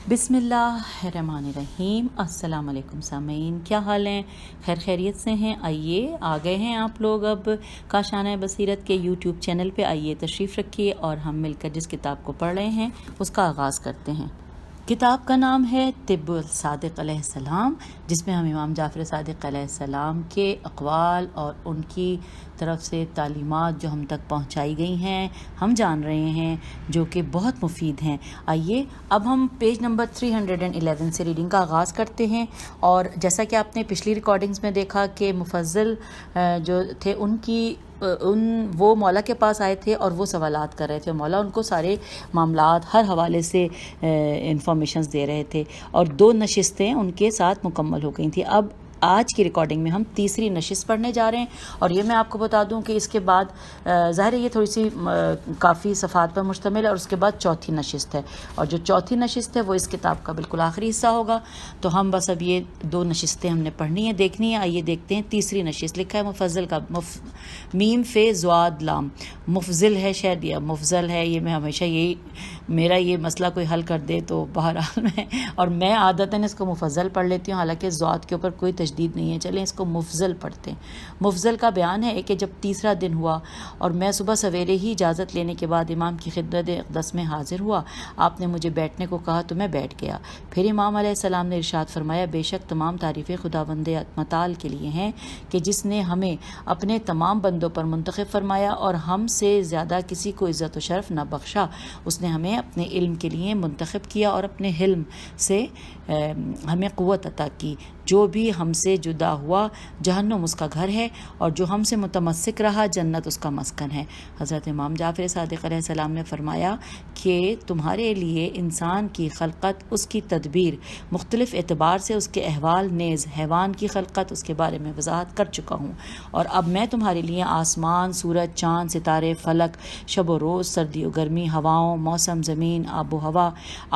بسم اللہ الرحمن الرحیم۔ السلام علیکم سامعین، کیا حال ہیں؟ خیر خیریت سے ہیں؟ آئیے آ گئے ہیں آپ لوگ اب کاشانہ بصیرت کے یوٹیوب چینل پہ، آئیے تشریف رکھیے اور ہم مل کر جس کتاب کو پڑھ رہے ہیں اس کا آغاز کرتے ہیں۔ کتاب کا نام ہے طب الصادق علیہ السلام، جس میں ہم امام جعفر صادق علیہ السلام کے اقوال اور ان کی طرف سے تعلیمات جو ہم تک پہنچائی گئی ہیں ہم جان رہے ہیں، جو کہ بہت مفید ہیں۔ آئیے اب ہم پیج نمبر 311 سے ریڈنگ کا آغاز کرتے ہیں۔ اور جیسا کہ آپ نے پچھلی ریکارڈنگز میں دیکھا کہ مفضل جو تھے وہ مولا کے پاس آئے تھے اور وہ سوالات کر رہے تھے، مولا ان کو سارے معاملات ہر حوالے سے انفارمیشنز دے رہے تھے، اور 2 نشستیں ان کے ساتھ مکمل ہو گئی تھیں۔ اب آج کی ریکارڈنگ میں ہم تیسری نشست پڑھنے جا رہے ہیں، اور یہ میں آپ کو بتا دوں کہ اس کے بعد ظاہر ہے یہ تھوڑی سی کافی صفحات پر مشتمل ہے، اور اس کے بعد چوتھی نشست ہے، اور جو چوتھی نشست ہے وہ اس کتاب کا بالکل آخری حصہ ہوگا۔ تو ہم بس اب یہ 2 نشستیں ہم نے پڑھنی ہیں، دیکھنی ہے۔ آئیے دیکھتے ہیں تیسری نشست۔ لکھا ہے مفضل کا، میم فے زواد لام، مفضل ہے شاید یا مفضل ہے، یہ میں ہمیشہ یہی میرا یہ مسئلہ کوئی حل کر دے تو بہرحال میں عادتاً اس کو مفضل پڑھ لیتی ہوں، حالانکہ زواد کے اوپر کوئی تشدید نہیں ہے، چلیں اس کو مفضل پڑھتے ہیں۔ مفضل کا بیان ہے کہ جب تیسرا دن ہوا اور میں صبح سویرے ہی اجازت لینے کے بعد امام کی خدمت اقدس میں حاضر ہوا، آپ نے مجھے بیٹھنے کو کہا تو میں بیٹھ گیا۔ پھر امام علیہ السلام نے ارشاد فرمایا، بے شک تمام تعریفیں خداوند متعال کے لیے ہیں کہ جس نے ہمیں اپنے تمام بندوں پر منتخب فرمایا اور ہم سے زیادہ کسی کو عزت و شرف نہ بخشا۔ اس نے ہمیں اپنے علم کے لیے منتخب کیا اور اپنے حلم سے ہمیں قوت عطا کی۔ جو بھی ہم سے جدا ہوا جہنم اس کا گھر ہے، اور جو ہم سے متمسک رہا جنت اس کا مسکن ہے۔ حضرت امام جعفر صادق علیہ السلام نے فرمایا کہ تمہارے لیے انسان کی خلقت، اس کی تدبیر، مختلف اعتبار سے اس کے احوال، نیز حیوان کی خلقت، اس کے بارے میں وضاحت کر چکا ہوں، اور اب میں تمہارے لیے آسمان، سورج، چاند، ستارے، فلک، شب و روز، سردی و گرمی، ہواؤں، موسم، زمین، آب و ہوا،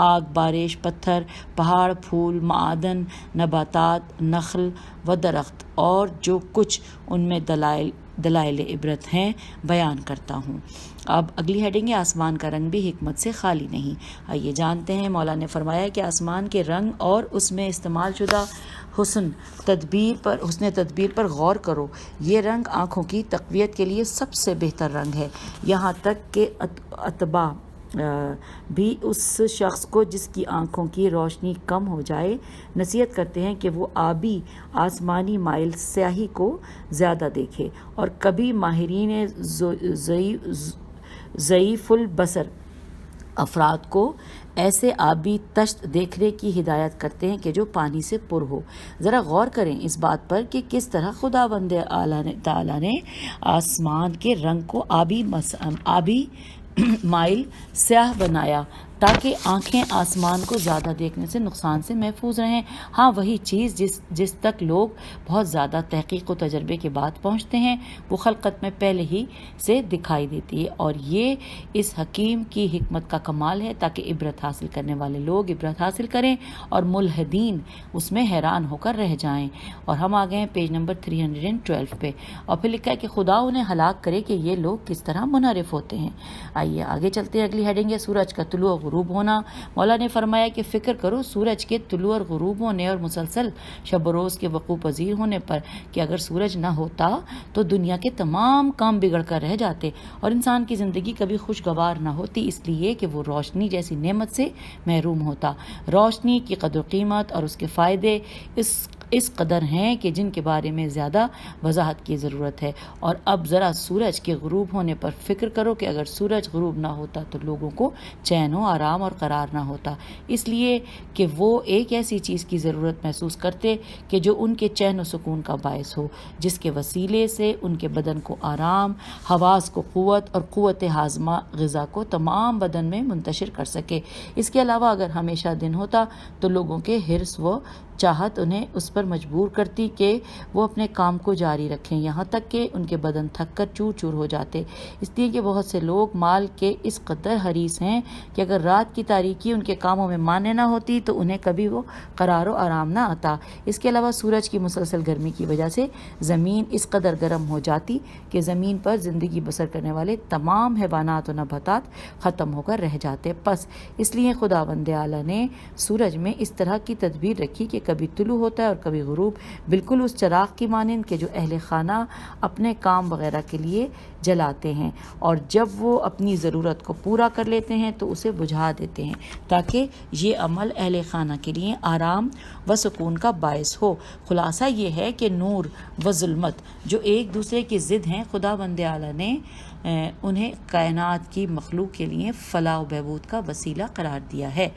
آگ، بارش، پتھر، پہاڑ، پھول، معادن، نباتات، نخل و درخت، اور جو کچھ ان میں دلائل عبرت ہیں بیان کرتا ہوں۔ اب اگلی ہیڈنگ ہے، آسمان کا رنگ بھی حکمت سے خالی نہیں۔ آئیے جانتے ہیں۔ مولا نے فرمایا کہ آسمان کے رنگ اور اس میں استعمال شدہ حسن تدبیر پر غور کرو۔ یہ رنگ آنکھوں کی تقویت کے لیے سب سے بہتر رنگ ہے، یہاں تک کہ اتباع بھی اس شخص کو جس کی آنکھوں کی روشنی کم ہو جائے نصیحت کرتے ہیں کہ وہ آبی آسمانی مائل سیاہی کو زیادہ دیکھے، اور کبھی ماہرین ضعیف البصر افراد کو ایسے آبی تشت دیکھنے کی ہدایت کرتے ہیں کہ جو پانی سے پر ہو۔ ذرا غور کریں اس بات پر کہ کس طرح خداوند تعالیٰ نے آسمان کے رنگ کو آبی مائل سیاہ بنایا تاکہ آنکھیں آسمان کو زیادہ دیکھنے سے نقصان سے محفوظ رہیں۔ ہاں، وہی چیز جس تک لوگ بہت زیادہ تحقیق و تجربے کے بعد پہنچتے ہیں وہ خلقت میں پہلے ہی سے دکھائی دیتی ہے، اور یہ اس حکیم کی حکمت کا کمال ہے تاکہ عبرت حاصل کرنے والے لوگ عبرت حاصل کریں اور ملحدین اس میں حیران ہو کر رہ جائیں۔ اور ہم آ گئے ہیں پیج نمبر 312 پہ، اور پھر لکھا ہے کہ خدا انہیں ہلاک کرے کہ یہ لوگ کس طرح منحرف ہوتے ہیں۔ آئیے آگے چلتے ہیں۔ اگلی ہیڈنگ ہے، سورج کا طلوع اور غروب ہونا۔ مولا نے فرمایا کہ فکر کرو سورج کے طلوع اور غروب ہونے اور مسلسل شب و روز کے وقوع پذیر ہونے پر، کہ اگر سورج نہ ہوتا تو دنیا کے تمام کام بگڑ کر رہ جاتے اور انسان کی زندگی کبھی خوشگوار نہ ہوتی، اس لیے کہ وہ روشنی جیسی نعمت سے محروم ہوتا۔ روشنی کی قدر و قیمت اور اس کے فائدے اس قدر ہیں کہ جن کے بارے میں زیادہ وضاحت کی ضرورت ہے۔ اور اب ذرا سورج کے غروب ہونے پر فکر کرو کہ اگر سورج غروب نہ ہوتا تو لوگوں کو چین و آرام اور قرار نہ ہوتا، اس لیے کہ وہ ایک ایسی چیز کی ضرورت محسوس کرتے کہ جو ان کے چین و سکون کا باعث ہو، جس کے وسیلے سے ان کے بدن کو آرام، حواس کو قوت اور قوت ہاضمہ غذا کو تمام بدن میں منتشر کر سکے۔ اس کے علاوہ اگر ہمیشہ دن ہوتا تو لوگوں کے حرص و چاہت انہیں اس پر مجبور کرتی کہ وہ اپنے کام کو جاری رکھیں، یہاں تک کہ ان کے بدن تھک کر چور چور ہو جاتے، اس لیے کہ بہت سے لوگ مال کے اس قدر حریص ہیں کہ اگر رات کی تاریکی ان کے کاموں میں مانے نہ ہوتی تو انہیں کبھی وہ قرار و آرام نہ آتا۔ اس کے علاوہ سورج کی مسلسل گرمی کی وجہ سے زمین اس قدر گرم ہو جاتی کہ زمین پر زندگی بسر کرنے والے تمام حیوانات و نباتات ختم ہو کر رہ جاتے۔ پس اس لیے خداوند اعلیٰ نے سورج میں اس طرح کی تدبیر رکھی کہ کبھی طلوع ہوتا ہے اور کبھی غروب، بالکل اس چراغ کی مانند کہ جو اہل خانہ اپنے کام وغیرہ کے لیے جلاتے ہیں، اور جب وہ اپنی ضرورت کو پورا کر لیتے ہیں تو اسے بجھا دیتے ہیں، تاکہ یہ عمل اہل خانہ کے لیے آرام و سکون کا باعث ہو۔ خلاصہ یہ ہے کہ نور و ظلمت جو ایک دوسرے کی ضد ہیں، خداوند اعلیٰ نے انہیں کائنات کی مخلوق کے لیے فلاح و بہبود کا وسیلہ قرار دیا ہے۔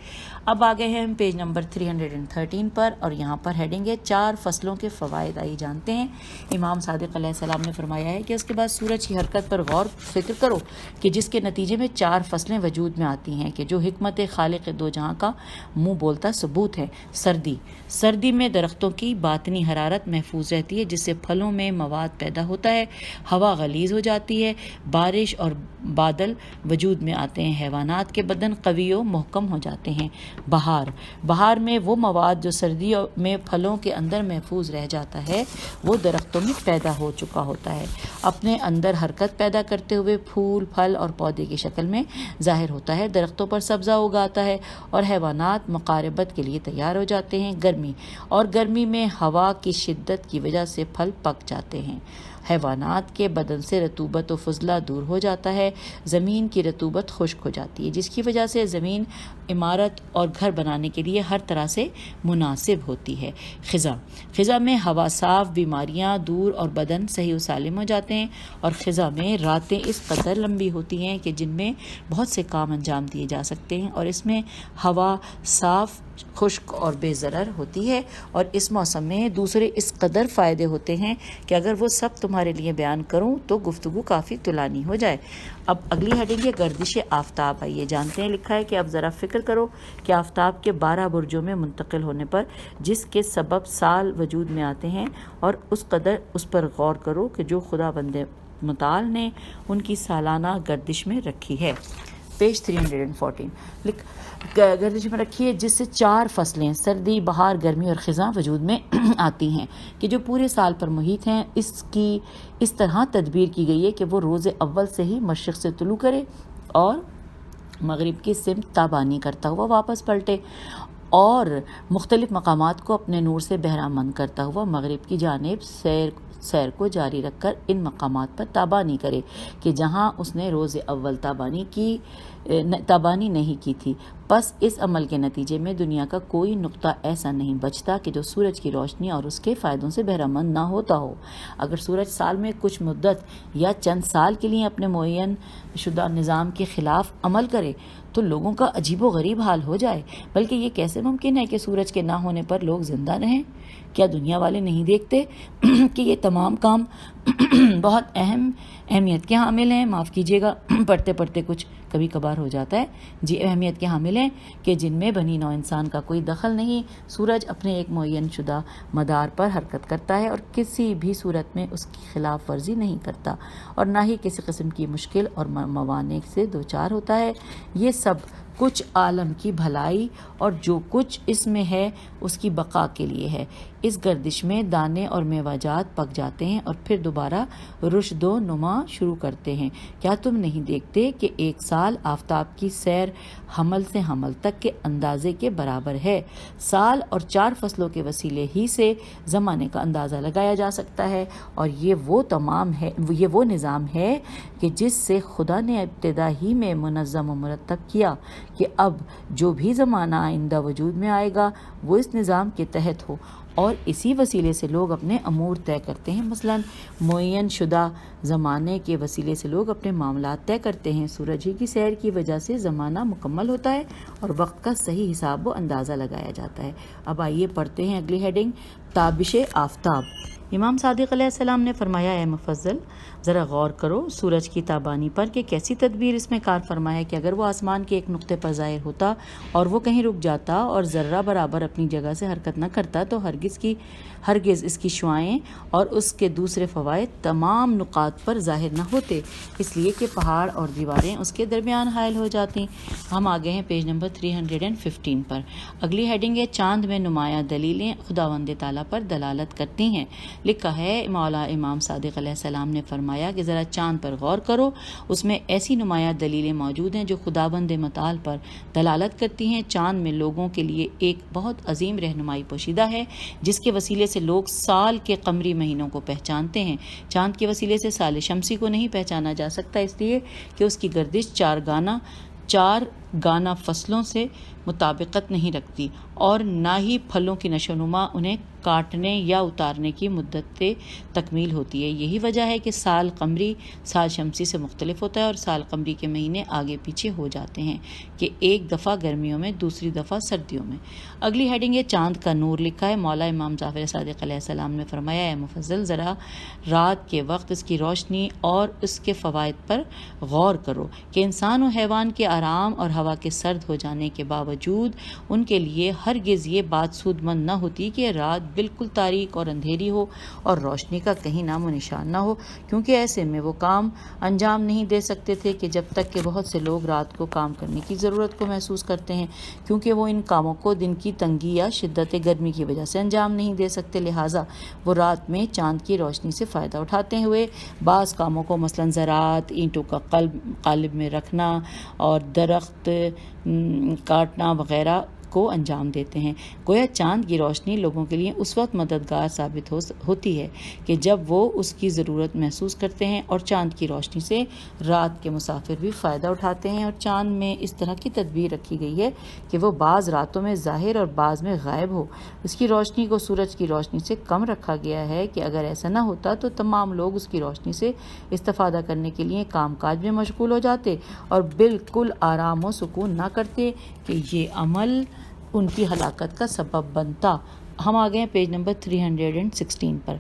اب آگے ہیں ہم پیج نمبر 313 پر، اور یہاں پر ہیڈنگ ہے 4 فصلوں کے فوائد۔ آئیے جانتے ہیں۔ امام صادق علیہ السلام نے فرمایا ہے کہ اس کے بعد سورج کی حرکت پر غور فکر کرو کہ جس کے نتیجے میں 4 فصلیں وجود میں آتی ہیں کہ جو حکمت خالق دو جہاں کا منہ بولتا ثبوت ہے۔ سردی میں درختوں کی باطنی حرارت محفوظ رہتی ہے، جس سے پھلوں میں مواد پیدا ہوتا ہے، ہوا غلیظ ہو جاتی ہے، بارش اور بادل وجود میں آتے ہیں، حیوانات کے بدن قوی و محکم ہو جاتے ہیں۔ بہار میں وہ مواد جو سردی میں پھلوں کے اندر محفوظ رہ جاتا ہے وہ درختوں میں پیدا ہو چکا ہوتا ہے، اپنے اندر حرکت پیدا کرتے ہوئے پھول، پھل اور پودے کی شکل میں ظاہر ہوتا ہے، درختوں پر سبزہ اگاتا ہے اور حیوانات مقاربت کے لیے تیار ہو جاتے ہیں۔ گرمی میں ہوا کی شدت کی وجہ سے پھل پک جاتے ہیں، حیوانات کے بدن سے رطوبت و فضلہ دور ہو جاتا ہے، زمین کی رطوبت خشک ہو جاتی ہے، جس کی وجہ سے زمین عمارت اور گھر بنانے کے لیے ہر طرح سے مناسب ہوتی ہے۔ خزاں میں ہوا صاف، بیماریاں دور اور بدن صحیح و سالم ہو جاتے ہیں، اور خزاں میں راتیں اس قدر لمبی ہوتی ہیں کہ جن میں بہت سے کام انجام دیے جا سکتے ہیں، اور اس میں ہوا صاف، خشک اور بے ضرر ہوتی ہے، اور اس موسم میں دوسرے اس قدر فائدے ہوتے ہیں کہ اگر وہ سب تمہارے لیے بیان کروں تو گفتگو کافی طولانی ہو جائے۔ اب اگلی ہیڈنگ ہے گردش آفتاب۔ آئیے جانتے ہیں، لکھا ہے کہ اب ذرا فکر کرو کہ آفتاب کے 12 برجوں میں منتقل ہونے پر جس کے سبب سال وجود میں آتے ہیں، اور اس قدر اس پر غور کرو کہ جو خداوند متعال نے ان کی سالانہ گردش میں رکھی ہے۔ پیج 314 گردش میں رکھی ہے، جس سے 4 فصلیں سردی، بہار، گرمی اور خزاں وجود میں آتی ہیں کہ جو پورے سال پر محیط ہیں۔ اس کی اس طرح تدبیر کی گئی ہے کہ وہ روز اول سے ہی مشرق سے طلوع کرے اور مغرب کی سمت تابانی کرتا ہوا واپس پلٹے، اور مختلف مقامات کو اپنے نور سے بہرامند کرتا ہوا مغرب کی جانب سیر کو جاری رکھ کر ان مقامات پر تابانی کرے کہ جہاں اس نے روز اول تابانی نہیں کی تھی۔ پس اس عمل کے نتیجے میں دنیا کا کوئی نقطہ ایسا نہیں بچتا کہ جو سورج کی روشنی اور اس کے فائدوں سے بہرامند نہ ہوتا ہو۔ اگر سورج سال میں کچھ مدت یا چند سال کے لیے اپنے معین شدہ نظام کے خلاف عمل کرے تو لوگوں کا عجیب و غریب حال ہو جائے، بلکہ یہ کیسے ممکن ہے کہ سورج کے نہ ہونے پر لوگ زندہ رہیں؟ کیا دنیا والے نہیں دیکھتے کہ یہ تمام کام بہت اہمیت کے حامل ہیں؟ معاف کیجیے گا، پڑھتے پڑھتے کچھ کبھی کبھار ہو جاتا ہے جی۔ اہمیت کے حامل ہیں کہ جن میں بنی نوع انسان کا کوئی دخل نہیں۔ سورج اپنے ایک معین شدہ مدار پر حرکت کرتا ہے اور کسی بھی صورت میں اس کی خلاف ورزی نہیں کرتا، اور نہ ہی کسی قسم کی مشکل اور موانع سے دوچار ہوتا ہے۔ یہ سب کچھ عالم کی بھلائی اور جو کچھ اس میں ہے اس کی بقا کے لیے ہے۔ اس گردش میں دانے اور میوہ جات پک جاتے ہیں اور پھر دوبارہ رشد و نما شروع کرتے ہیں۔ کیا تم نہیں دیکھتے کہ ایک سال آفتاب کی سیر حمل سے حمل تک کے اندازے کے برابر ہے؟ سال اور 4 فصلوں کے وسیلے ہی سے زمانے کا اندازہ لگایا جا سکتا ہے، اور یہ وہ نظام ہے کہ جس سے خدا نے ابتدا ہی میں منظم و مرتب کیا کہ اب جو بھی زمانہ آئندہ وجود میں آئے گا وہ اس نظام کے تحت ہو، اور اسی وسیلے سے لوگ اپنے امور طے کرتے ہیں۔ مثلا معین شدہ زمانے کے وسیلے سے لوگ اپنے معاملات طے کرتے ہیں۔ سورج ہی کی سیر کی وجہ سے زمانہ مکمل ہوتا ہے اور وقت کا صحیح حساب و اندازہ لگایا جاتا ہے۔ اب آئیے پڑھتے ہیں اگلی ہیڈنگ، تابش آفتاب۔ امام صادق علیہ السلام نے فرمایا اے مفضل ذرا غور کرو سورج کی تابانی پر کہ کیسی تدبیر اس میں کار فرمایا کہ اگر وہ آسمان کے ایک نقطے پر ظاہر ہوتا اور وہ کہیں رک جاتا اور ذرہ برابر اپنی جگہ سے حرکت نہ کرتا تو ہرگز اس کی شعاعیں اور اس کے دوسرے فوائد تمام نقاط پر ظاہر نہ ہوتے، اس لیے کہ پہاڑ اور دیواریں اس کے درمیان حائل ہو جاتی۔ ہم آگے ہیں پیج نمبر 315 پر۔ اگلی ہیڈنگ ہے چاند میں نمایاں دلیلیں خداوند تعالیٰ پر دلالت کرتی ہیں۔ لکھا ہے مولا امام صادق علیہ السلام نے فرمایا کہ ذرا چاند پر غور کرو، اس میں ایسی نمایاں دلیلیں موجود ہیں جو خداوند متعال پر دلالت کرتی ہیں۔ چاند میں لوگوں کے لیے ایک بہت عظیم رہنمائی پوشیدہ ہے جس کے وسیلے سے لوگ سال کے قمری مہینوں کو پہچانتے ہیں۔ چاند کے وسیلے سے سال شمسی کو نہیں پہچانا جا سکتا، اس لیے کہ اس کی گردش چار گانا فصلوں سے مطابقت نہیں رکھتی اور نہ ہی پھلوں کی نشو و نما انہیں کاٹنے یا اتارنے کی مدت تکمیل ہوتی ہے۔ یہی وجہ ہے کہ سال قمری سال شمسی سے مختلف ہوتا ہے اور سال قمری کے مہینے آگے پیچھے ہو جاتے ہیں کہ ایک دفعہ گرمیوں میں دوسری دفعہ سردیوں میں۔ اگلی ہیڈنگ ہے چاند کا نور۔ لکھا ہے مولا امام جعفر صادق علیہ السلام نے فرمایا اے مفضل ذرا رات کے وقت اس کی روشنی اور اس کے فوائد پر غور کرو کہ انسان و حیوان کے آرام اور ہوا کے سرد ہو جانے کے باوجود ان کے لیے ہرگز یہ بات سود مند نہ ہوتی کہ رات بالکل تاریک اور اندھیری ہو اور روشنی کا کہیں نام و نشان نہ ہو، کیونکہ ایسے میں وہ کام انجام نہیں دے سکتے تھے کہ جب تک کہ بہت سے لوگ رات کو کام کرنے کی ضرورت کو محسوس کرتے ہیں، کیونکہ وہ ان کاموں کو دن کی تنگی یا شدت گرمی کی وجہ سے انجام نہیں دے سکتے، لہٰذا وہ رات میں چاند کی روشنی سے فائدہ اٹھاتے ہوئے بعض کاموں کو مثلاً زراعت، اینٹوں کا قالب میں رکھنا اور درخت کاٹنا وغیرہ کو انجام دیتے ہیں۔ گویا چاند کی روشنی لوگوں کے لیے اس وقت مددگار ثابت ہوتی ہے کہ جب وہ اس کی ضرورت محسوس کرتے ہیں، اور چاند کی روشنی سے رات کے مسافر بھی فائدہ اٹھاتے ہیں۔ اور چاند میں اس طرح کی تدبیر رکھی گئی ہے کہ وہ بعض راتوں میں ظاہر اور بعض میں غائب ہو۔ اس کی روشنی کو سورج کی روشنی سے کم رکھا گیا ہے کہ اگر ایسا نہ ہوتا تو تمام لوگ اس کی روشنی سے استفادہ کرنے کے لیے کام کاج میں مشغول ہو جاتے اور بالکل آرام و سکون نہ کرتے کہ یہ عمل ان کی ہلاکت کا سبب بنتا۔ ہم آ گئے ہیں پیج نمبر 316 پر۔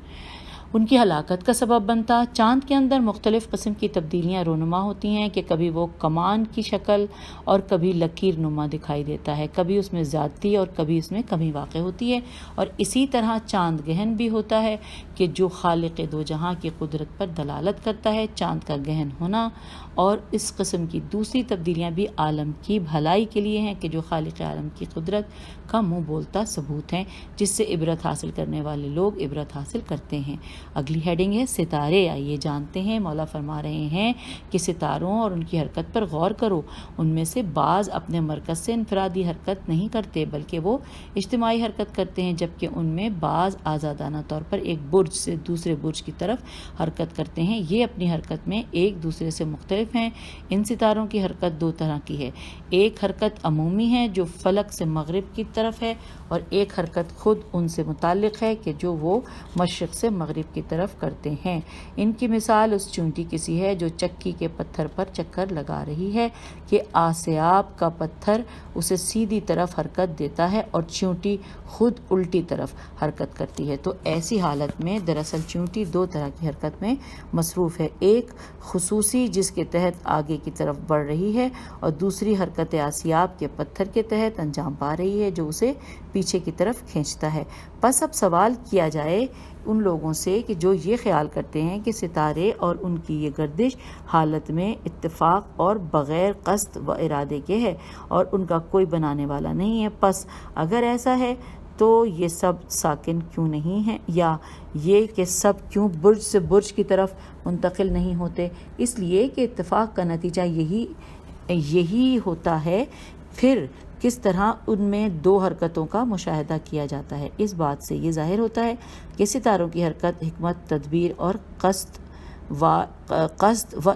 ان کی ہلاکت کا سبب بنتا۔ چاند کے اندر مختلف قسم کی تبدیلیاں رونما ہوتی ہیں کہ کبھی وہ کمان کی شکل اور کبھی لکیر نما دکھائی دیتا ہے، کبھی اس میں زیادتی اور کبھی اس میں کمی واقع ہوتی ہے، اور اسی طرح چاند گہن بھی ہوتا ہے کہ جو خالق دو جہاں کی قدرت پر دلالت کرتا ہے۔ چاند کا گہن ہونا اور اس قسم کی دوسری تبدیلیاں بھی عالم کی بھلائی کے لیے ہیں کہ جو خالق عالم کی قدرت کا منہ بولتا ثبوت ہیں جس سے عبرت حاصل کرنے والے لوگ عبرت حاصل کرتے ہیں۔ اگلی ہیڈنگ ہے ستارے۔ آئیے جانتے ہیں، مولا فرما رہے ہیں کہ ستاروں اور ان کی حرکت پر غور کرو، ان میں سے بعض اپنے مرکز سے انفرادی حرکت نہیں کرتے بلکہ وہ اجتماعی حرکت کرتے ہیں، جبکہ ان میں بعض آزادانہ طور پر ایک برج سے دوسرے برج کی طرف حرکت کرتے ہیں۔ یہ اپنی حرکت میں ایک دوسرے سے مختلف ہیں۔ ان ستاروں کی حرکت دو طرح کی ہے، ایک حرکت عمومی ہے جو فلک سے مغرب کی طرف ہے، اور ایک حرکت خود ان سے متعلق ہے کہ جو وہ مشرق سے مغرب کی طرف کرتے ہیں۔ ان کی مثال اس چونٹی کی سی ہے جو چکی کے پتھر پر چکر لگا رہی ہے کہ آسیاب کا پتھر اسے سیدھی طرف حرکت دیتا ہے اور چونٹی خود الٹی طرف حرکت کرتی ہے۔ تو ایسی حالت میں دراصل چونٹی دو طرح کی حرکت میں مصروف ہے، ایک خصوصی جس کے تحت آگے کی طرف بڑھ رہی ہے، اور دوسری حرکت آسیاب کے پتھر کے تحت انجام پا رہی ہے جو اسے پیچھے کی طرف کھینچتا ہے۔ پس اب سوال کیا جائے ان لوگوں سے کہ جو یہ خیال کرتے ہیں کہ ستارے اور ان کی یہ گردش حالت میں اتفاق اور بغیر قصد و ارادے کے ہے اور ان کا کوئی بنانے والا نہیں ہے، پس اگر ایسا ہے تو یہ سب ساکن کیوں نہیں ہیں، یا یہ کہ سب کیوں برج سے برج کی طرف منتقل نہیں ہوتے؟ اس لیے کہ اتفاق کا نتیجہ یہی ہوتا ہے۔ پھر کس طرح ان میں دو حرکتوں کا مشاہدہ کیا جاتا ہے؟ اس بات سے یہ ظاہر ہوتا ہے کہ ستاروں کی حرکت حکمت، تدبیر اور قصد و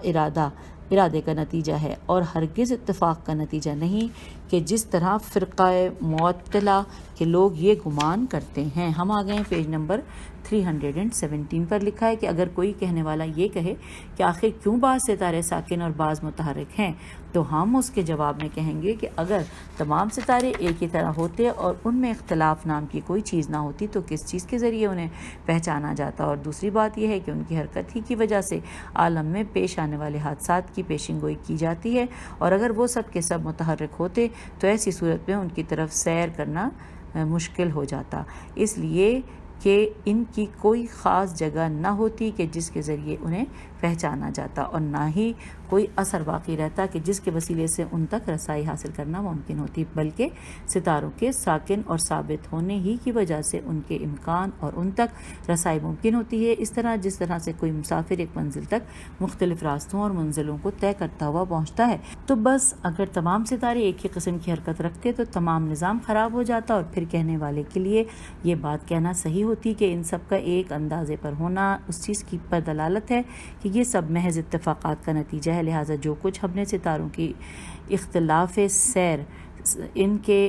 ارادے کا نتیجہ ہے اور ہرگز اتفاق کا نتیجہ نہیں، کہ جس طرح فرقہ معطلہ کے لوگ یہ گمان کرتے ہیں۔ ہم آ گئے ہیں پیج نمبر 317 پر، لکھا ہے کہ اگر کوئی کہنے والا یہ کہے کہ آخر کیوں بعض ستارے ساکن اور بعض متحرک ہیں، تو ہم اس کے جواب میں کہیں گے کہ اگر تمام ستارے ایک ہی طرح ہوتے اور ان میں اختلاف نام کی کوئی چیز نہ ہوتی تو کس چیز کے ذریعے انہیں پہچانا جاتا؟ اور دوسری بات یہ ہے کہ ان کی حرکت ہی کی وجہ سے عالم میں پیش آنے والے حادثات کی پیشن گوئی کی جاتی ہے، اور اگر وہ سب کے سب متحرک ہوتے تو ایسی صورت میں ان کی طرف سیر کرنا مشکل ہو جاتا، اس لیے کہ ان کی کوئی خاص جگہ نہ ہوتی کہ جس کے ذریعے انہیں پہچانا جاتا، اور نہ ہی کوئی اثر باقی رہتا کہ جس کے وسیلے سے ان تک رسائی حاصل کرنا ممکن ہوتی، بلکہ ستاروں کے ساکن اور ثابت ہونے ہی کی وجہ سے ان کے امکان اور ان تک رسائی ممکن ہوتی ہے، اس طرح جس طرح سے کوئی مسافر ایک منزل تک مختلف راستوں اور منزلوں کو طے کرتا ہوا پہنچتا ہے۔ تو بس اگر تمام ستارے ایک ہی قسم کی حرکت رکھتے تو تمام نظام خراب ہو جاتا، اور پھر کہنے والے کے لیے یہ بات کہنا صحیح ہوتی کہ ان سب کا ایک اندازے پر ہونا اس چیز کی پر دلالت ہے کہ یہ سب محض اتفاقات کا نتیجہ ہے، لہٰذا جو کچھ ہم نے ستاروں کی اختلاف سیر، ان کے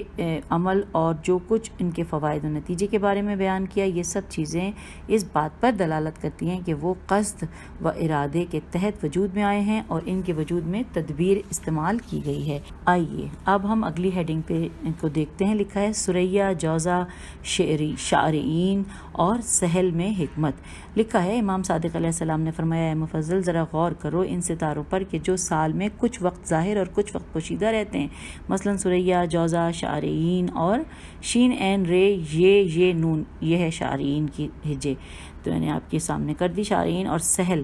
عمل اور جو کچھ ان کے فوائد و نتیجے کے بارے میں بیان کیا، یہ سب چیزیں اس بات پر دلالت کرتی ہیں کہ وہ قصد و ارادے کے تحت وجود میں آئے ہیں اور ان کے وجود میں تدبیر استعمال کی گئی ہے۔ آئیے اب ہم اگلی ہیڈنگ پہ ان کو دیکھتے ہیں، لکھا ہے سریہ، جوزا، شارعین اور سہل میں حکمت۔ لکھا ہے امام صادق علیہ السلام نے فرمایا، اے مفضل ذرا غور کرو ان ستاروں پر کہ جو سال میں کچھ وقت ظاہر اور کچھ وقت پوشیدہ رہتے ہیں، مثلا سریہ، جوزا، شارعین اور شین عین رے، یہ نون، یہ ہے شارعین کی ہجے، تو میں نے آپ کے سامنے کر دی، شارعین اور سہل،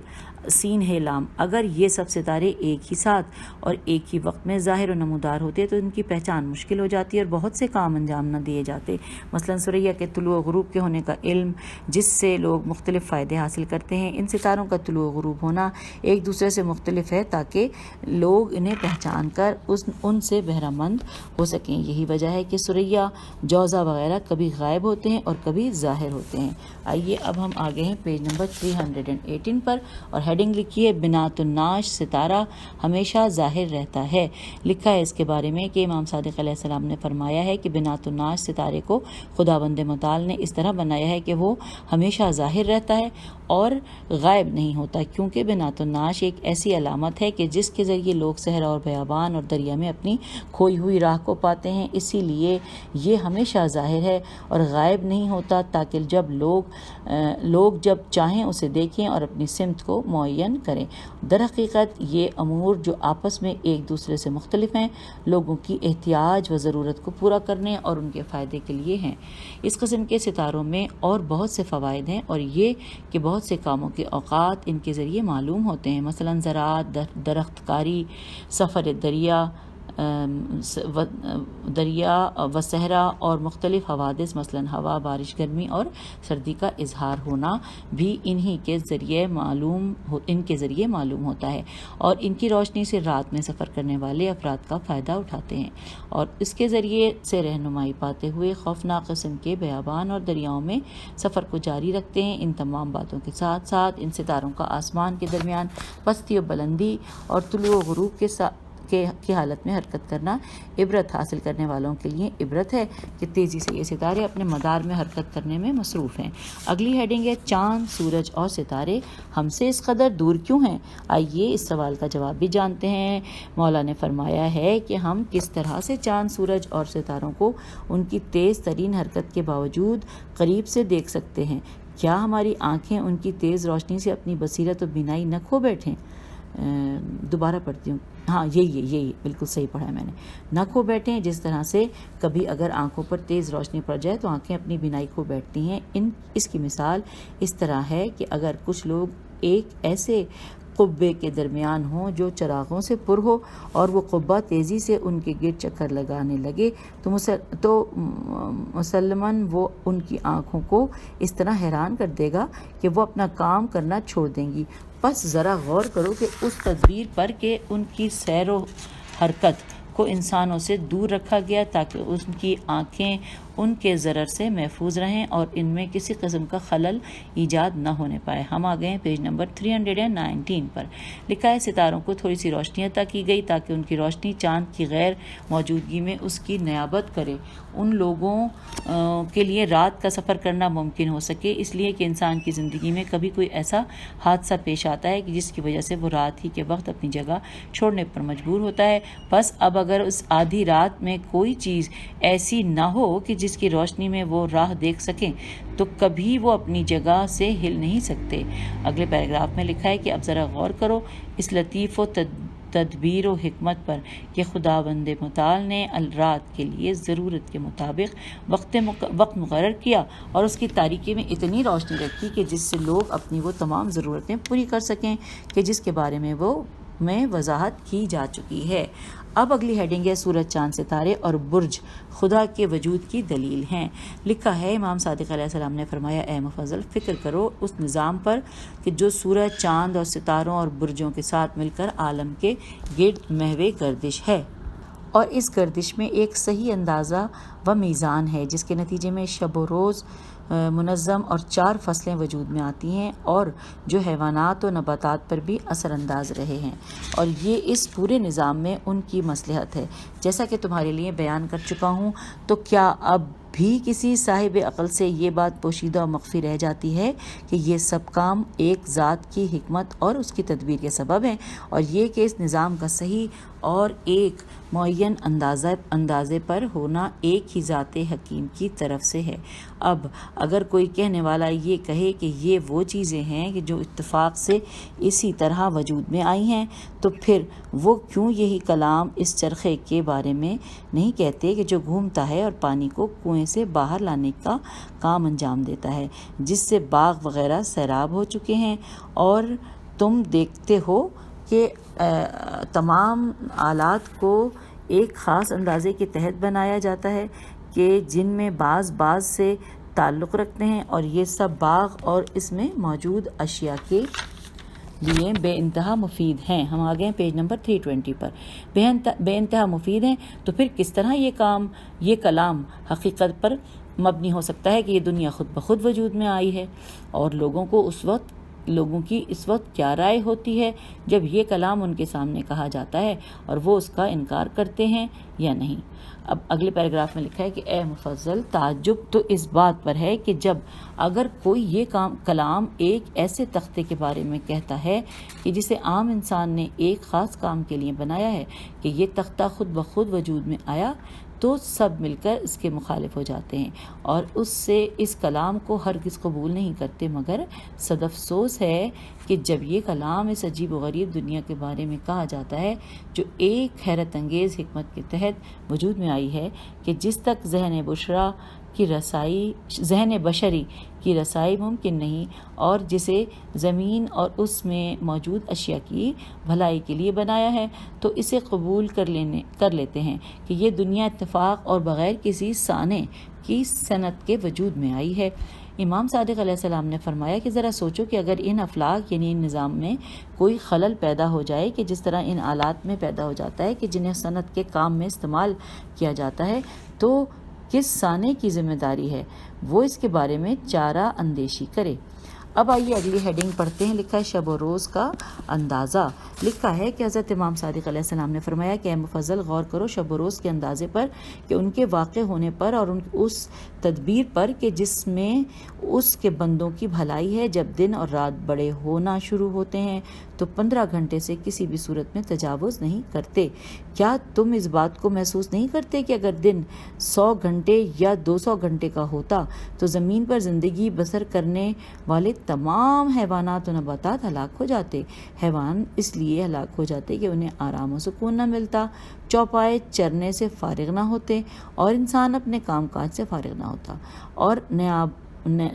سین ہے لام۔ اگر یہ سب ستارے ایک ہی ساتھ اور ایک ہی وقت میں ظاہر و نمودار ہوتے تو ان کی پہچان مشکل ہو جاتی اور بہت سے کام انجام نہ دیے جاتے، مثلا سریہ کے طلوع و غروب کے ہونے کا علم جس سے لوگ مختلف فائدے حاصل کرتے ہیں، ان ستاروں کا طلوع و غروب ہونا ایک دوسرے سے مختلف ہے تاکہ لوگ انہیں پہچان کر ان سے بہرہ مند ہو سکیں، یہی وجہ ہے کہ سریہ، جوزا وغیرہ کبھی غائب ہوتے ہیں اور کبھی ظاہر ہوتے ہیں۔ آئیے اب ہم آگے ہیں پیج نمبر 318 پر، اور ہیڈنگ لکھی ہے بنات الناش، ستارہ ہمیشہ ظاہر رہتا ہے۔ لکھا ہے اس کے بارے میں کہ امام صادق علیہ السلام نے فرمایا ہے کہ بنات الناش، ستارے کو خداوند متعال نے اس طرح بنایا ہے کہ وہ ہمیشہ ظاہر رہتا ہے اور غائب نہیں ہوتا، کیونکہ بنات الناش ایک ایسی علامت ہے کہ جس کے ذریعے لوگ صحرا اور بیابان اور دریا میں اپنی کھوئی ہوئی راہ کو پاتے ہیں، اسی لیے یہ ہمیشہ ظاہر ہے اور غائب نہیں ہوتا تاکہ جب لوگ جب چاہیں اسے دیکھیں اور اپنی سمت کو معین کریں۔ در حقیقت یہ امور جو آپس میں ایک دوسرے سے مختلف ہیں، لوگوں کی احتیاج و ضرورت کو پورا کرنے اور ان کے فائدے کے لیے ہیں۔ اس قسم کے ستاروں میں اور بہت سے فوائد ہیں، اور یہ کہ بہت سے کاموں کے اوقات ان کے ذریعے معلوم ہوتے ہیں، مثلا زراعت، درخت کاری، سفر دریا و صحرا اور مختلف حوادث، مثلا ہوا، بارش، گرمی اور سردی کا اظہار ہونا بھی ان کے ذریعے معلوم ہوتا ہے، اور ان کی روشنی سے رات میں سفر کرنے والے افراد کا فائدہ اٹھاتے ہیں اور اس کے ذریعے سے رہنمائی پاتے ہوئے خوفناک قسم کے بیابان اور دریاؤں میں سفر کو جاری رکھتے ہیں۔ ان تمام باتوں کے ساتھ ساتھ ان ستاروں کا آسمان کے درمیان پستی و بلندی اور طلوع و غروب کی حالت میں حرکت کرنا عبرت حاصل کرنے والوں کے لیے عبرت ہے کہ تیزی سے یہ ستارے اپنے مدار میں حرکت کرنے میں مصروف ہیں۔ اگلی ہیڈنگ ہے چاند، سورج اور ستارے ہم سے اس قدر دور کیوں ہیں؟ آئیے اس سوال کا جواب بھی جانتے ہیں۔ مولا نے فرمایا ہے کہ ہم کس طرح سے چاند، سورج اور ستاروں کو ان کی تیز ترین حرکت کے باوجود قریب سے دیکھ سکتے ہیں؟ کیا ہماری آنکھیں ان کی تیز روشنی سے اپنی بصیرت و بینائی نہ کھو بیٹھیں؟ دوبارہ پڑھتی ہوں، ہاں یہی بالکل صحیح پڑھا ہے میں نے، نہ کھو بیٹھیں، جس طرح سے کبھی اگر آنکھوں پر تیز روشنی پڑ جائے تو آنکھیں اپنی بینائی کھو بیٹھتی ہیں۔ اس کی مثال اس طرح ہے کہ اگر کچھ لوگ ایک ایسے قبے کے درمیان ہوں جو چراغوں سے پر ہو اور وہ قبہ تیزی سے ان کے گرد چکر لگانے لگے تو مسلماً وہ ان کی آنکھوں کو اس طرح حیران کر دے گا کہ وہ اپنا کام کرنا چھوڑ دیں گی۔ پس ذرا غور کرو کہ اس تدبیر پر کہ ان کی سیر و حرکت کو انسانوں سے دور رکھا گیا تاکہ ان کی آنکھیں ان کے ضرر سے محفوظ رہیں اور ان میں کسی قسم کا خلل ایجاد نہ ہونے پائے۔ ہم آ گئے ہیں پیج نمبر 319 پر۔ لکھا ہے ستاروں کو تھوڑی سی روشنی عطا کی گئی تاکہ ان کی روشنی چاند کی غیر موجودگی میں اس کی نیابت کرے۔ ان لوگوں کے لیے رات کا سفر کرنا ممکن ہو سکے، اس لیے کہ انسان کی زندگی میں کبھی کوئی ایسا حادثہ پیش آتا ہے کہ جس کی وجہ سے وہ رات ہی کے وقت اپنی جگہ چھوڑنے پر مجبور ہوتا ہے۔ بس اب اگر اس آدھی رات میں کوئی چیز ایسی نہ ہو کہ جس کی روشنی میں وہ راہ دیکھ سکیں تو کبھی وہ اپنی جگہ سے ہل نہیں سکتے۔ اگلے پیراگراف میں لکھا ہے کہ اب ذرا غور کرو اس لطیف و تدبیر و حکمت پر کہ خداوند متعال نے رات کے لیے ضرورت کے مطابق وقت مقرر کیا اور اس کی تاریکی میں اتنی روشنی رکھی کہ جس سے لوگ اپنی وہ تمام ضرورتیں پوری کر سکیں کہ جس کے بارے میں وضاحت کی جا چکی ہے۔ اب اگلی ہیڈنگ ہے سورج، چاند، ستارے اور برج خدا کے وجود کی دلیل ہیں۔ لکھا ہے امام صادق علیہ السلام نے فرمایا، اے مفضل فکر کرو اس نظام پر کہ جو سورج، چاند اور ستاروں اور برجوں کے ساتھ مل کر عالم کے گرد محو گردش ہے، اور اس گردش میں ایک صحیح اندازہ و میزان ہے جس کے نتیجے میں شب و روز منظم اور 4 فصلیں وجود میں آتی ہیں اور جو حیوانات و نباتات پر بھی اثر انداز رہے ہیں، اور یہ اس پورے نظام میں ان کی مصلحت ہے۔ جیسا کہ تمہارے لیے بیان کر چکا ہوں، تو کیا اب بھی کسی صاحب عقل سے یہ بات پوشیدہ و مخفی رہ جاتی ہے کہ یہ سب کام ایک ذات کی حکمت اور اس کی تدبیر کے سبب ہیں، اور یہ کہ اس نظام کا صحیح اور ایک معین اندازے پر ہونا ایک ہی ذات حکیم کی طرف سے ہے۔ اب اگر کوئی کہنے والا یہ کہے کہ یہ وہ چیزیں ہیں کہ جو اتفاق سے اسی طرح وجود میں آئی ہیں، تو پھر وہ کیوں یہی کلام اس چرخے کے بارے میں نہیں کہتے کہ جو گھومتا ہے اور پانی کو کنویں سے باہر لانے کا کام انجام دیتا ہے، جس سے باغ وغیرہ سیراب ہو چکے ہیں، اور تم دیکھتے ہو کہ تمام آلات کو ایک خاص اندازے کے تحت بنایا جاتا ہے کہ جن میں بعض سے تعلق رکھتے ہیں، اور یہ سب باغ اور اس میں موجود اشیاء کے لیے بے انتہا مفید ہیں۔ ہم آ گئے ہیں پیج نمبر 320 پر۔ بے انتہا مفید ہیں، تو پھر کس طرح یہ کلام حقیقت پر مبنی ہو سکتا ہے کہ یہ دنیا خود بخود وجود میں آئی ہے، اور لوگوں کی اس وقت کیا رائے ہوتی ہے جب یہ کلام ان کے سامنے کہا جاتا ہے اور وہ اس کا انکار کرتے ہیں یا نہیں۔ اب اگلے پیراگراف میں لکھا ہے کہ اے مفضل، تعجب تو اس بات پر ہے کہ جب اگر کوئی یہ کلام ایک ایسے تختے کے بارے میں کہتا ہے کہ جسے عام انسان نے ایک خاص کام کے لیے بنایا ہے کہ یہ تختہ خود بخود وجود میں آیا، تو سب مل کر اس کے مخالف ہو جاتے ہیں اور اس کلام کو ہرگز قبول نہیں کرتے، مگر صد افسوس ہے کہ جب یہ کلام اس عجیب و غریب دنیا کے بارے میں کہا جاتا ہے جو ایک حیرت انگیز حکمت کے تحت وجود میں آئی ہے کہ جس تک ذہن بشری کی رسائی ممکن نہیں، اور جسے زمین اور اس میں موجود اشیاء کی بھلائی کے لیے بنایا ہے، تو اسے قبول کر لیتے ہیں کہ یہ دنیا اتفاق اور بغیر کسی سانے کی صنعت کے وجود میں آئی ہے۔ امام صادق علیہ السلام نے فرمایا کہ ذرا سوچو کہ اگر ان افلاک یعنی ان نظام میں کوئی خلل پیدا ہو جائے کہ جس طرح ان آلات میں پیدا ہو جاتا ہے کہ جنہیں صنعت کے کام میں استعمال کیا جاتا ہے، تو کس سانے کی ذمہ داری ہے، وہ اس کے بارے میں چارہ اندیشی کرے۔ اب آئیے اگلی ہیڈنگ پڑھتے ہیں۔ لکھا ہے شب و روز کا اندازہ۔ لکھا ہے کہ حضرت امام صادق علیہ السلام نے فرمایا کہ اے مفضل، غور کرو شب و روز کے اندازے پر کہ ان کے واقع ہونے پر اور اس تدبیر پر کہ جس میں اس کے بندوں کی بھلائی ہے۔ جب دن اور رات بڑے ہونا شروع ہوتے ہیں تو 15 گھنٹے سے کسی بھی صورت میں تجاوز نہیں کرتے۔ کیا تم اس بات کو محسوس نہیں کرتے کہ اگر دن 100 گھنٹے یا 200 گھنٹے کا ہوتا تو زمین پر زندگی بسر کرنے والے تمام حیوانات و نباتات ہلاک ہو جاتے۔ حیوان اس لیے ہلاک ہو جاتے کہ انہیں آرام و سکون نہ ملتا، چوپائے چرنے سے فارغ نہ ہوتے، اور انسان اپنے کام کاج سے فارغ نہ ہوتا، اور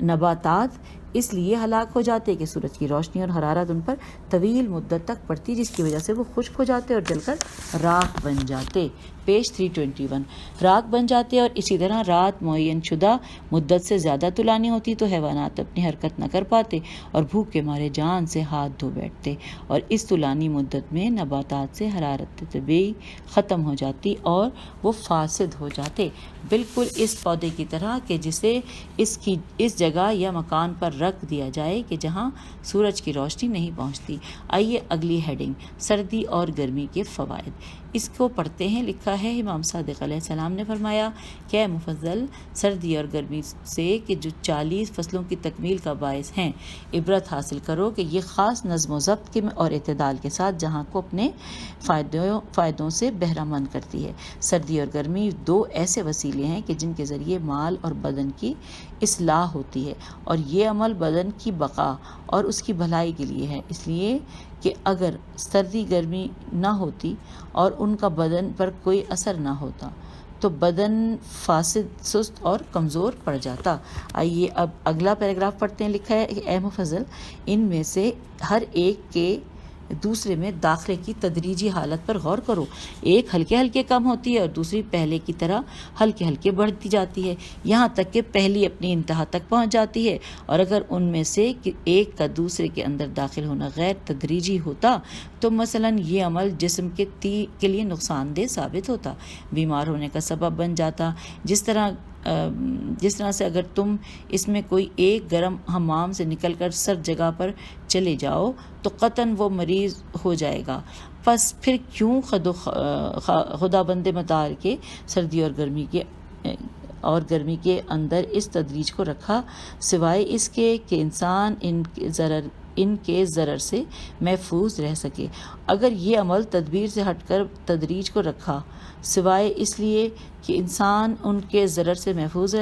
نباتات اس لیے ہلاک ہو جاتے کہ سورج کی روشنی اور حرارت ان پر طویل مدت تک پڑتی، جس کی وجہ سے وہ خشک ہو جاتے اور جل کر راکھ بن جاتے۔ پیج 321 راکھ بن جاتے، اور اسی طرح رات معین شدہ مدت سے زیادہ طولانی ہوتی تو حیوانات اپنی حرکت نہ کر پاتے اور بھوک کے مارے جان سے ہاتھ دھو بیٹھتے، اور اس طولانی مدت میں نباتات سے حرارت طبیعی ختم ہو جاتی اور وہ فاسد ہو جاتے، بالکل اس پودے کی طرح کہ جسے اس جگہ یا مکان پر رکھ دیا جائے کہ جہاں سورج کی روشنی نہیں پہنچتی۔ آئیے اگلی ہیڈنگ، سردی اور گرمی کے فوائد، اس کو پڑھتے ہیں۔ لکھا ہے امام صادق علیہ السلام نے فرمایا کہ اے مفضل، سردی اور گرمی سے کہ جو 40 فصلوں کی تکمیل کا باعث ہیں، عبرت حاصل کرو کہ یہ خاص نظم و ضبط کے اور اعتدال کے ساتھ جہاں کو اپنے فائدوں سے بہرہ مند کرتی ہے۔ سردی اور گرمی دو ایسے وسیلے ہیں کہ جن کے ذریعے مال اور بدن کی اصلاح ہوتی ہے، اور یہ عمل بدن کی بقا اور اس کی بھلائی کے لیے ہے، اس لیے کہ اگر سردی گرمی نہ ہوتی اور ان کا بدن پر کوئی اثر نہ ہوتا تو بدن فاسد، سست اور کمزور پڑ جاتا۔ آئیے اب اگلا پیراگراف پڑھتے ہیں۔ لکھا ہے کہ اے مفضل، ان میں سے ہر ایک کے دوسرے میں داخلے کی تدریجی حالت پر غور کرو، ایک ہلکے ہلکے کم ہوتی ہے اور دوسری پہلے کی طرح ہلکے ہلکے بڑھتی جاتی ہے، یہاں تک کہ پہلی اپنی انتہا تک پہنچ جاتی ہے، اور اگر ان میں سے ایک کا دوسرے کے اندر داخل ہونا غیر تدریجی ہوتا تو مثلا یہ عمل جسم کے لیے نقصان دہ ثابت ہوتا، بیمار ہونے کا سبب بن جاتا، جس طرح سے اگر تم اس میں کوئی ایک گرم حمام سے نکل کر سرد جگہ پر چلے جاؤ تو قطعاً وہ مریض ہو جائے گا۔ پس پھر کیوں خدا بند متعال کے سردی اور گرمی کے اندر اس تدریج کو رکھا، سوائے اس کے کہ انسان ان کے ضرر سے محفوظ رہ سکے۔ اگر یہ عمل تدبیر سے ہٹ کر تدریج کو رکھا، سوائے اس لیے کہ انسان ان کے ضرر سے محفوظ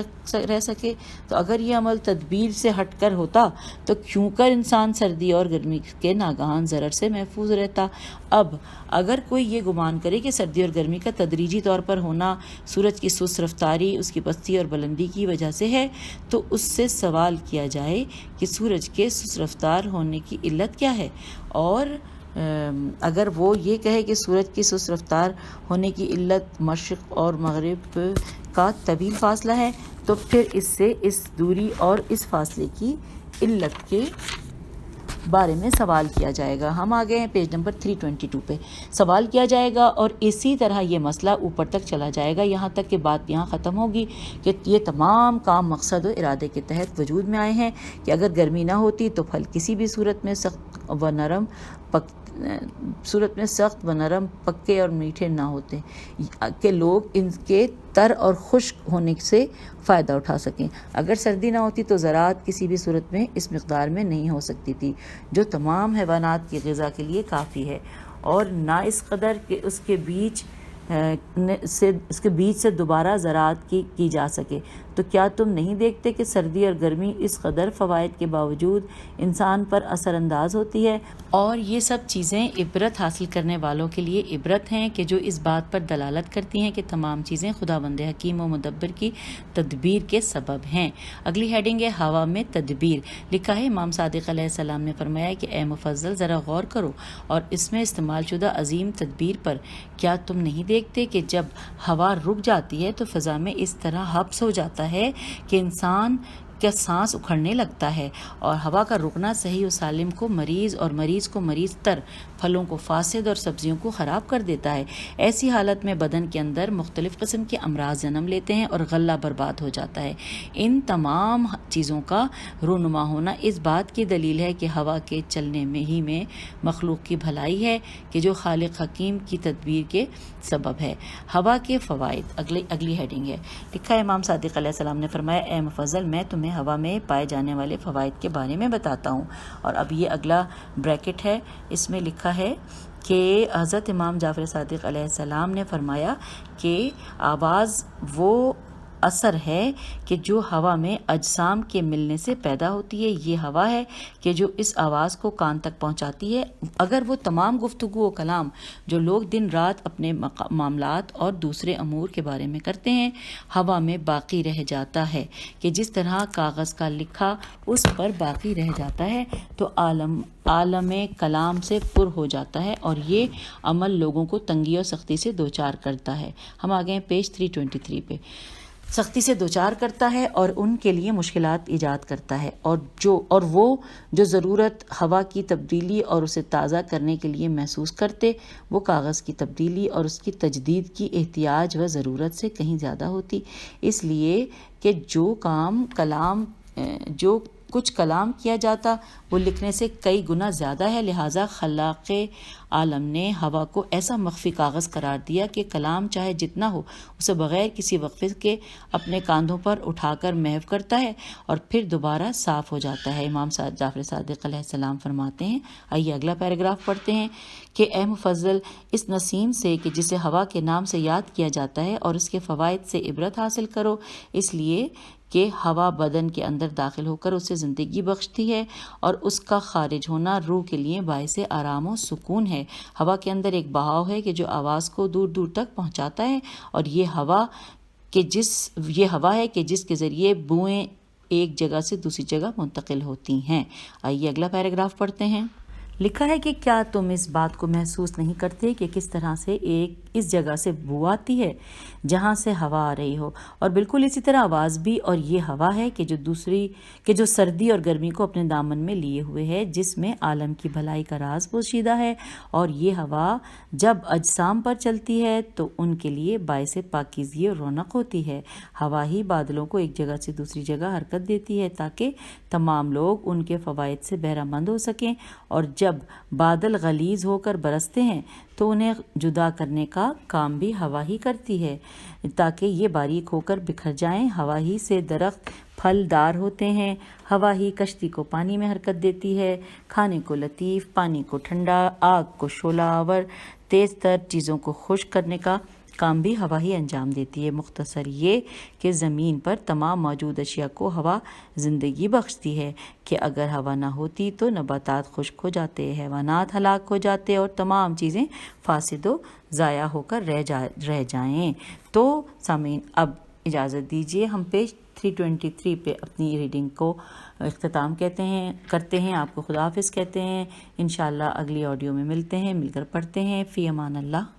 رہ سکے، تو اگر یہ عمل تدبیر سے ہٹ کر ہوتا تو کیوں کر انسان سردی اور گرمی کے ناگہان ضرر سے محفوظ رہتا۔ اب اگر کوئی یہ گمان کرے کہ سردی اور گرمی کا تدریجی طور پر ہونا سورج کی سست رفتاری، اس کی پستی اور بلندی کی وجہ سے ہے، تو اس سے سوال کیا جائے کہ سورج کے سست رفتار ہونے کی علت کیا ہے، اور اگر وہ یہ کہے کہ سورج کی سست رفتار ہونے کی علت مشرق اور مغرب کا طویل فاصلہ ہے، تو پھر اس سے اس دوری اور اس فاصلے کی علت کے بارے میں سوال کیا جائے گا۔ ہم آگئے ہیں پیج نمبر 322 پہ۔ سوال کیا جائے گا اور اسی طرح یہ مسئلہ اوپر تک چلا جائے گا، یہاں تک کہ بات یہاں ختم ہوگی کہ یہ تمام کام مقصد و ارادے کے تحت وجود میں آئے ہیں کہ اگر گرمی نہ ہوتی تو پھل کسی بھی صورت میں سخت و نرم، پکے اور میٹھے نہ ہوتے کہ لوگ ان کے تر اور خشک ہونے سے فائدہ اٹھا سکیں۔ اگر سردی نہ ہوتی تو زراعت کسی بھی صورت میں اس مقدار میں نہیں ہو سکتی تھی جو تمام حیوانات کی غذا کے لیے کافی ہے، اور نہ اس قدر کہ اس کے بیچ سے دوبارہ زراعت کی جا سکے۔ تو کیا تم نہیں دیکھتے کہ سردی اور گرمی اس قدر فوائد کے باوجود انسان پر اثر انداز ہوتی ہے، اور یہ سب چیزیں عبرت حاصل کرنے والوں کے لیے عبرت ہیں کہ جو اس بات پر دلالت کرتی ہیں کہ تمام چیزیں خداوند حکیم و مدبر کی تدبیر کے سبب ہیں۔ اگلی ہیڈنگ ہے ہوا میں تدبیر۔ لکھا ہے امام صادق علیہ السلام نے فرمایا کہ اے مفضل، ذرا غور کرو اور اس میں استعمال شدہ عظیم تدبیر پر۔ کیا تم نہیں دیکھتے کہ جب ہوا رک جاتی ہے تو فضا میں اس طرح حبس ہو جاتا ہے کہ انسان کا سانس اکھڑنے لگتا ہے، اور ہوا کا رکنا صحیح و سالم کو مریض اور مریض کو مریض تر، پھلوں کو فاسد اور سبزیوں کو خراب کر دیتا ہے۔ ایسی حالت میں بدن کے اندر مختلف قسم کے امراض جنم لیتے ہیں اور غلہ برباد ہو جاتا ہے۔ ان تمام چیزوں کا رونما ہونا اس بات کی دلیل ہے کہ ہوا کے چلنے میں مخلوق کی بھلائی ہے کہ جو خالق حکیم کی تدبیر کے سبب ہے۔ ہوا کے فوائد، اگلی ہیڈنگ ہے۔ لکھا ہے امام صادق علیہ السلام نے فرمایا اے مفضل، میں تمہیں ہوا میں پائے جانے والے فوائد کے بارے میں بتاتا ہوں، اور اب یہ اگلا بریکٹ ہے، اس میں لکھا ہے کہ حضرت امام جعفر صادق علیہ السلام نے فرمایا کہ آواز وہ اثر ہے کہ جو ہوا میں اجسام کے ملنے سے پیدا ہوتی ہے، یہ ہوا ہے کہ جو اس آواز کو کان تک پہنچاتی ہے۔ اگر وہ تمام گفتگو و کلام جو لوگ دن رات اپنے معاملات اور دوسرے امور کے بارے میں کرتے ہیں ہوا میں باقی رہ جاتا ہے کہ جس طرح کاغذ کا لکھا اس پر باقی رہ جاتا ہے تو عالم کلام سے پر ہو جاتا ہے اور یہ عمل لوگوں کو تنگی اور سختی سے دوچار کرتا ہے۔ ہم آگے ہیں پیج 323 پہ۔ سختی سے دوچار کرتا ہے اور ان کے لیے مشکلات ایجاد کرتا ہے، اور وہ جو ضرورت ہوا کی تبدیلی اور اسے تازہ کرنے کے لیے محسوس کرتے وہ کاغذ کی تبدیلی اور اس کی تجدید کی احتیاج و ضرورت سے کہیں زیادہ ہوتی، اس لیے کہ جو کچھ کلام کیا جاتا وہ لکھنے سے کئی گنا زیادہ ہے، لہٰذا خلاق عالم نے ہوا کو ایسا مخفی کاغذ قرار دیا کہ کلام چاہے جتنا ہو اسے بغیر کسی وقفے کے اپنے کاندھوں پر اٹھا کر محو کرتا ہے اور پھر دوبارہ صاف ہو جاتا ہے۔ امام جعفر صادق علیہ السلام فرماتے ہیں، آئیے اگلا پیراگراف پڑھتے ہیں کہ اے مفضل، اس نسیم سے کہ جسے ہوا کے نام سے یاد کیا جاتا ہے اور اس کے فوائد سے عبرت حاصل کرو، اس لیے کہ ہوا بدن کے اندر داخل ہو کر اسے زندگی بخشتی ہے اور اس کا خارج ہونا روح کے لیے باعث آرام و سکون ہے۔ ہوا کے اندر ایک بہاؤ ہے کہ جو آواز کو دور دور تک پہنچاتا ہے اور یہ ہوا ہے کہ جس کے ذریعے بوئیں ایک جگہ سے دوسری جگہ منتقل ہوتی ہیں۔ آئیے اگلا پیراگراف پڑھتے ہیں۔ لکھا ہے کہ کیا تم اس بات کو محسوس نہیں کرتے کہ کس طرح سے اس جگہ سے بو آتی ہے جہاں سے ہوا آ رہی ہو، اور بالکل اسی طرح آواز بھی، اور یہ ہوا ہے کہ جو سردی اور گرمی کو اپنے دامن میں لیے ہوئے ہے، جس میں عالم کی بھلائی کا راز پوشیدہ ہے، اور یہ ہوا جب اجسام پر چلتی ہے تو ان کے لیے باعث پاکیزگی اور رونق ہوتی ہے۔ ہوا ہی بادلوں کو ایک جگہ سے دوسری جگہ حرکت دیتی ہے تاکہ تمام لوگ ان کے فوائد سے بہرہ مند ہو سکیں، اور جب بادل غلیظ ہو کر برستے ہیں تو انہیں جدا کرنے کا کام بھی ہوا ہی کرتی ہے تاکہ یہ باریک ہو کر بکھر جائیں۔ ہوا ہی سے درخت پھل دار ہوتے ہیں، ہوا ہی کشتی کو پانی میں حرکت دیتی ہے، کھانے کو لطیف، پانی کو ٹھنڈا، آگ کو شعلہ آور، تیز تر چیزوں کو خشک کرنے کا کام بھی ہوا ہی انجام دیتی ہے۔ مختصر یہ کہ زمین پر تمام موجود اشیاء کو ہوا زندگی بخشتی ہے کہ اگر ہوا نہ ہوتی تو نباتات خشک ہو جاتے، حیوانات ہلاک ہو جاتے اور تمام چیزیں فاسد و ضائع ہو کر رہ جائیں۔ تو سامعین اب اجازت دیجیے، ہم پیج 323 پہ اپنی ریڈنگ کو اختتام کرتے ہیں، آپ کو خدا حافظ کہتے ہیں۔ انشاءاللہ اگلی آڈیو میں ملتے ہیں، مل کر پڑھتے ہیں۔ فی امان اللہ۔